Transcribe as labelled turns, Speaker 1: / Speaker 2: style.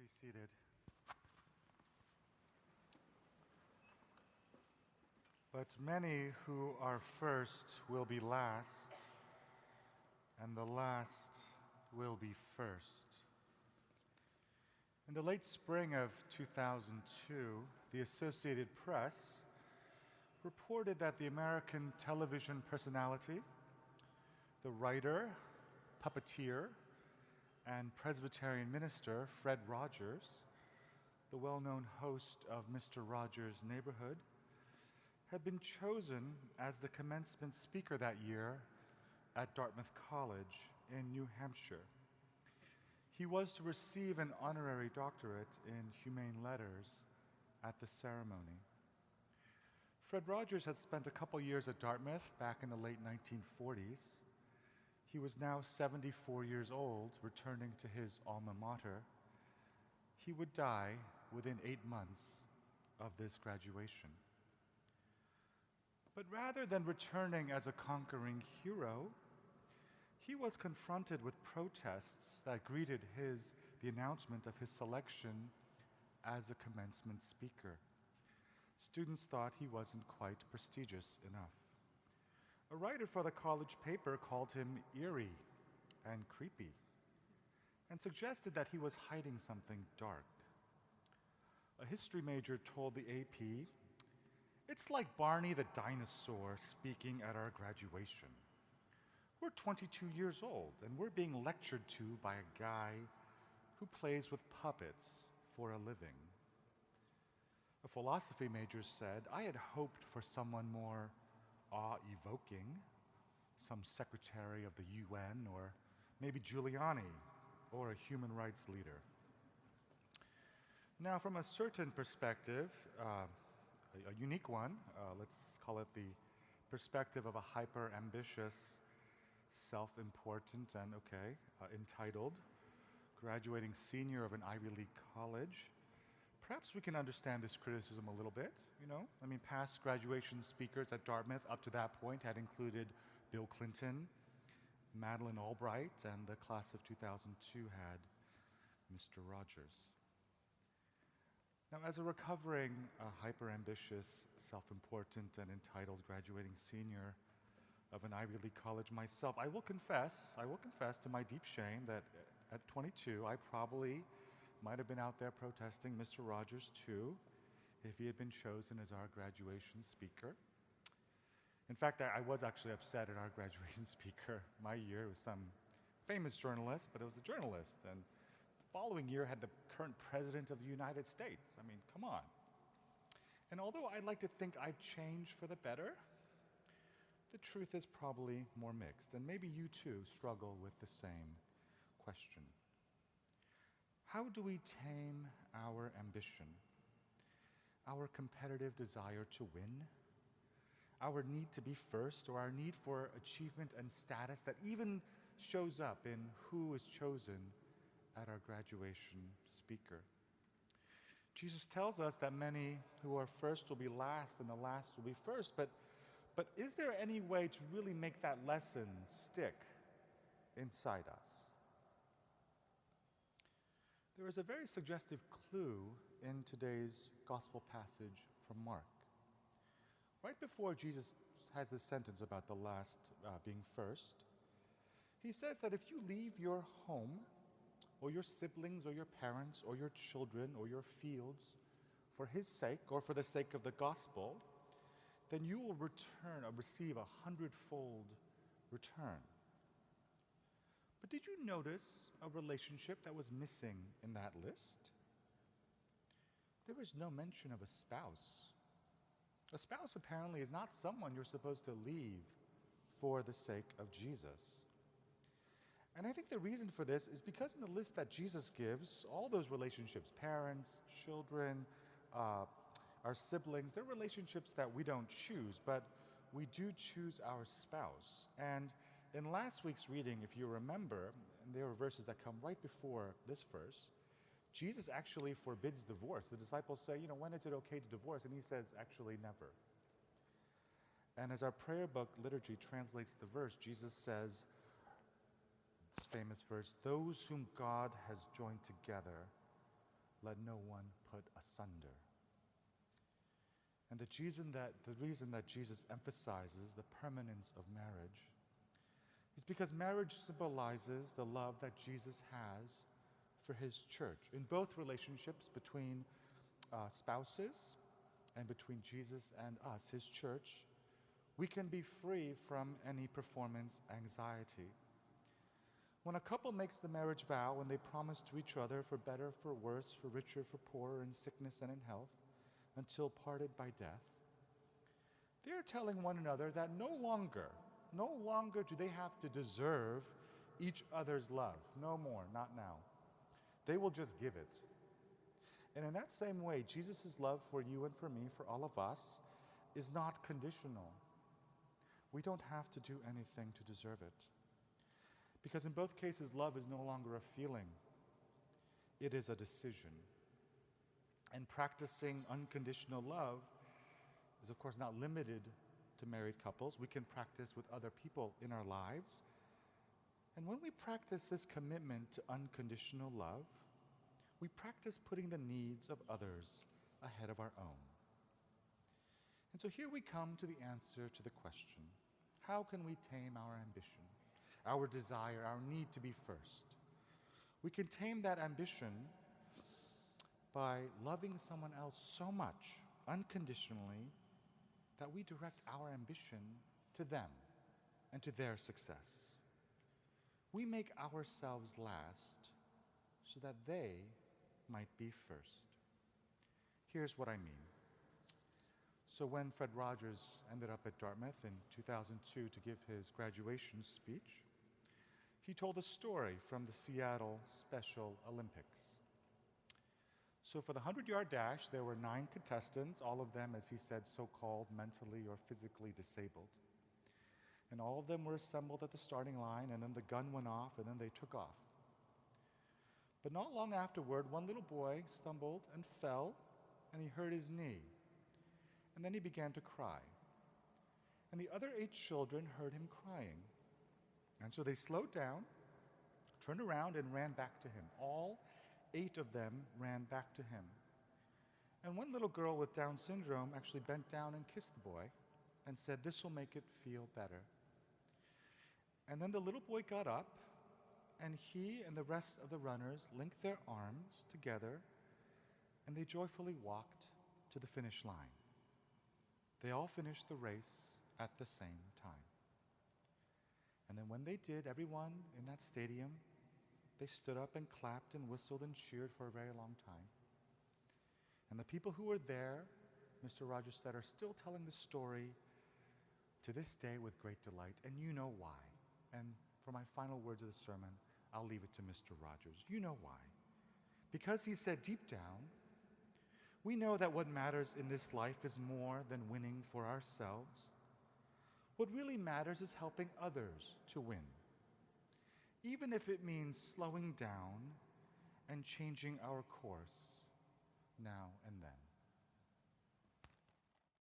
Speaker 1: Seated. But many who are first will be last, and the last will be first. In the late spring of 2002, the Associated Press reported that the American television personality, the writer, puppeteer, and Presbyterian minister Fred Rogers, the well-known host of Mr. Rogers' Neighborhood, had been chosen as the commencement speaker that year at Dartmouth College in New Hampshire. He was to receive an honorary doctorate in humane letters at the ceremony. Fred Rogers had spent a couple years at Dartmouth back in the late 1940s. He was now 74 years old, returning to his alma mater. He would die within 8 months of this graduation. But rather than returning as a conquering hero, he was confronted with protests that greeted the announcement of his selection as a commencement speaker. Students thought he wasn't quite prestigious enough. A writer for the college paper called him eerie and creepy and suggested that he was hiding something dark. A history major told the AP, "It's like Barney the dinosaur speaking at our graduation. We're 22 years old and we're being lectured to by a guy who plays with puppets for a living." A philosophy major said, "I had hoped for someone more awe-evoking, some secretary of the UN, or maybe Giuliani, or a human rights leader." Now, from a certain perspective, a unique one, let's call it the perspective of a hyper-ambitious, self-important, and entitled, graduating senior of an Ivy League college, perhaps we can understand this criticism a little bit, past graduation speakers at Dartmouth up to that point had included Bill Clinton, Madeleine Albright, and the class of 2002 had Mr. Rogers. Now, as a recovering, hyper-ambitious, self-important, and entitled graduating senior of an Ivy League college myself, I will confess to my deep shame that at 22, I probably might have been out there protesting Mr. Rogers too, if he had been chosen as our graduation speaker. In fact, I was actually upset at our graduation speaker my year. It was some famous journalist, but it was a journalist. And the following year had the current president of the United States. I mean, come on. And although I'd like to think I've changed for the better, the truth is probably more mixed. And maybe you too struggle with the same question. How do we tame our ambition, our competitive desire to win, our need to be first, or our need for achievement and status that even shows up in who is chosen at our graduation speaker? Jesus tells us that many who are first will be last and the last will be first, but is there any way to really make that lesson stick inside us? There is a very suggestive clue in today's gospel passage from Mark. Right before Jesus has this sentence about the last being first, he says that if you leave your home, or your siblings, or your parents, or your children, or your fields, for his sake, or for the sake of the gospel, then you will receive 100-fold return. But did you notice a relationship that was missing in that list? There was no mention of a spouse. A spouse apparently is not someone you're supposed to leave for the sake of Jesus. And I think the reason for this is because in the list that Jesus gives, all those relationships, parents, children, our siblings, they're relationships that we don't choose, but we do choose our spouse. And in last week's reading, if you remember, there are verses that come right before this verse, Jesus actually forbids divorce. The disciples say, when is it okay to divorce? And he says, actually, never. And as our prayer book liturgy translates the verse, Jesus says, this famous verse, "Those whom God has joined together, let no one put asunder. And the reason that Jesus emphasizes the permanence of marriage is because marriage symbolizes the love that Jesus has for his church. In both relationships between spouses and between Jesus and us, his church, we can be free from any performance anxiety. When a couple makes the marriage vow and they promise to each other for better, for worse, for richer, for poorer, in sickness and in health, until parted by death, they are telling one another that no longer do they have to deserve each other's love. No more, not now. They will just give it. And in that same way, Jesus' love for you and for me, for all of us, is not conditional. We don't have to do anything to deserve it. Because in both cases, love is no longer a feeling. It is a decision. And practicing unconditional love is, of course, not limited to married couples. We can practice with other people in our lives. And when we practice this commitment to unconditional love, we practice putting the needs of others ahead of our own. And so here we come to the answer to the question, how can we tame our ambition, our desire, our need to be first? We can tame that ambition by loving someone else so much, unconditionally, that we direct our ambition to them and to their success. We make ourselves last so that they might be first. Here's what I mean. So when Fred Rogers ended up at Dartmouth in 2002 to give his graduation speech, he told a story from the Seattle Special Olympics. So for the 100-yard dash, there were 9 contestants, all of them, as he said, so-called mentally or physically disabled. And all of them were assembled at the starting line, and then the gun went off, and then they took off. But not long afterward, one little boy stumbled and fell, and he hurt his knee. And then he began to cry. And the other 8 children heard him crying. And so they slowed down, turned around, and ran back to him. All 8 of them ran back to him. And one little girl with Down syndrome actually bent down and kissed the boy and said, "This will make it feel better." And then the little boy got up, and he and the rest of the runners linked their arms together, and they joyfully walked to the finish line. They all finished the race at the same time. And then when they did, everyone in that stadium, they stood up and clapped and whistled and cheered for a very long time. And the people who were there, Mr. Rogers said, are still telling the story to this day with great delight, and you know why. And for my final words of the sermon, I'll leave it to Mr. Rogers. You know why. Because he said deep down, we know that what matters in this life is more than winning for ourselves. What really matters is helping others to win, even if it means slowing down and changing our course now and then.